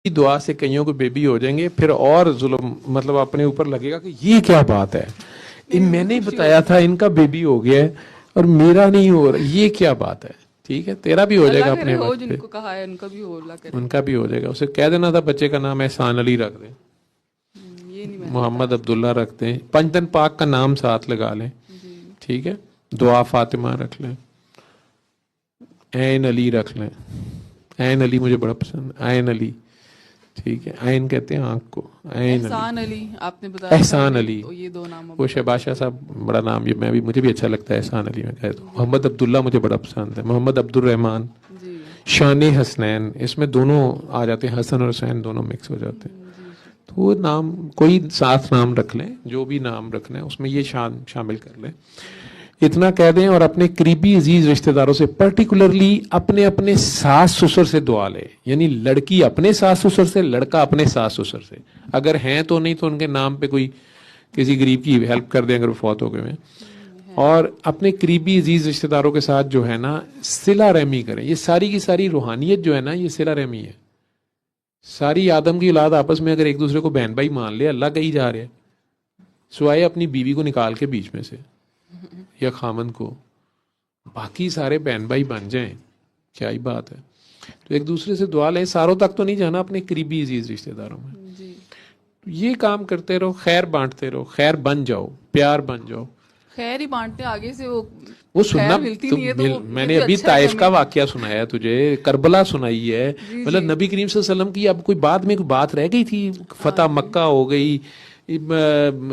کی دعا سے کئیوں کو بیبی ہو جائیں گے، پھر اور ظلم مطلب اپنے اوپر لگے گا کہ یہ کیا بات ہے، میں نے بتایا تھا ان کا بیبی ہو گیا ہے اور میرا نہیں ہو رہا، یہ کیا بات ہے. ٹھیک ہے، تیرا بھی ہو جائے گا اپنے وقت پہ، جن کو کہا ہے ان کا بھی ہو، اللہ کرے. ان کا بھی ہو جائے گا. اسے کہہ دینا تھا بچے کا نام احسان علی رکھ دیں، یہ نہیں میں نے محمد عبداللہ رکھ دیں، پنجتن پاک کا نام ساتھ لگا لیں. ٹھیک ہے، دعا فاطمہ رکھ لیں، عین علی رکھ لیں. عین علی مجھے بڑا پسند ہے، عین علی. ٹھیک ہے، عین کہتے ہیں آنکھ کو، عین احسان علی آپ نے بتایا، احسان علی. یہ دو نام. وہ شہباز شاہ صاحب بڑا نام، یہ مجھے بھی اچھا لگتا ہے احسان علی. میں کہتا ہوں محمد عبداللہ مجھے بڑا پسند ہے، محمد عبد الرحمن. شان حسنین، اس میں دونوں آ جاتے ہیں، حسن اور حسین دونوں مکس ہو جاتے ہیں. تو وہ نام کوئی ساتھ نام رکھ لیں، جو بھی نام رکھنا ہے اس میں یہ شامل کر لیں. اتنا کہہ دیں اور اپنے قریبی عزیز رشتہ داروں سے پرٹیکولرلی اپنے ساس سسر سے دعا لے. یعنی لڑکی اپنے ساس سسر سے، لڑکا اپنے ساس سسر سے. اگر ہیں تو نہیں تو ان کے نام پہ کوئی کسی غریب کی ہیلپ کر دیں اگر وہ فوت ہو گئے ہیں. اور اپنے قریبی عزیز رشتہ داروں کے ساتھ جو ہے نا صلہ رحمی کریں. یہ ساری کی ساری روحانیت جو ہے نا یہ صلہ رحمی ہے. ساری آدم کی اولاد آپس میں اگر ایک دوسرے کو بہن بھائی مان لے، اللہ کہیں جا رہے ہیں سوائے اپنی بیوی کو نکال کے بیچ میں سے یا خامن کو، باقی سارے بہن بھائی بن جائیں، کیا ہی بات ہے. تو ایک دوسرے سے دعا لیں. ساروں تک تو نہیں جانا، اپنے قریبی عزیز رشتہ داروں میں. یہ کام کرتے رہو، خیر بانٹتے رہو، خیر بن جاؤ، پیار بن جاؤ. خیر ہی بانٹتے آگے سے وہ سننا ملتی نہیں ہے. تو میں نے ابھی طائف کا واقعہ سنایا تجھے، کربلا سنائی ہے. مطلب نبی کریم صلی اللہ علیہ وسلم کی اب کوئی بعد میں کوئی بات رہ گئی تھی؟ فتح مکہ ہو گئی،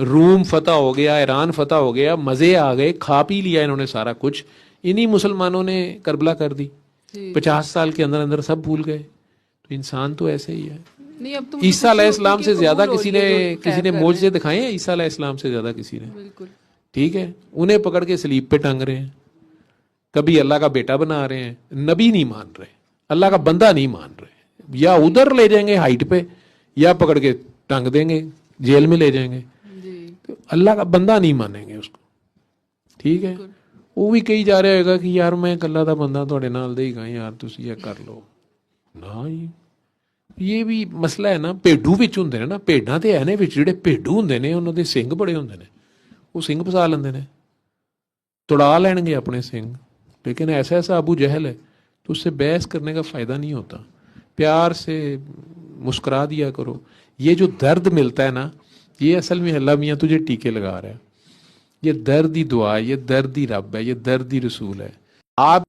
روم فتح ہو گیا، ایران فتح ہو گیا، مزے آ گئے، کھا پی لیا انہوں نے سارا کچھ. انہی مسلمانوں نے کربلا کر دی. 50 سال کے اندر اندر سب بھول گئے. تو انسان تو ایسے ہی ہے. عیسیٰ علیہ السلام سے زیادہ کسی نے معجزے دکھائے ہیں؟ عیسیٰ علیہ السلام سے زیادہ کسی نے؟ بالکل. ٹھیک ہے، انہیں پکڑ کے سلیب پہ ٹنگ رہے ہیں، کبھی اللہ کا بیٹا بنا رہے ہیں. نبی نہیں مان رہے، اللہ کا بندہ نہیں مان رہے. یا ادھر لے جائیں گے ہائٹ پہ، یا پکڑ کے ٹنگ دیں گے، جیل میں لے جائیں گے. تو اللہ کا بندہ نہیں مانیں گے اس کو. ٹھیک ہے، وہ بھی کہی جا رہا ہوگا کہ یار میں اللہ دا بندہ تھوڑے نال دے گا یار تسی یہ کر لو نا. یہ بھی مسئلہ ہے نا. بھیڈو وچ ہوندے نے نا، بھیڈاں تے ہے نے وچ جڑے بھیڈو ہوندے نے انہاں دے سنگ بڑے ہوندے نے، وہ سنگ پسا لیندے نے، توڑا لین گے اپنے سنگ. لیکن ایسا ابو جہل ہے تو اس سے بحث کرنے کا فائدہ نہیں ہوتا. پیار سے مسکرا دیا کرو. یہ جو درد ملتا ہے نا، یہ اصل میں اللہ میاں تجھے ٹیکے لگا رہا ہے. یہ درد ہی دعا ہے، یہ درد ہی رب ہے، یہ درد ہی رسول ہے. آپ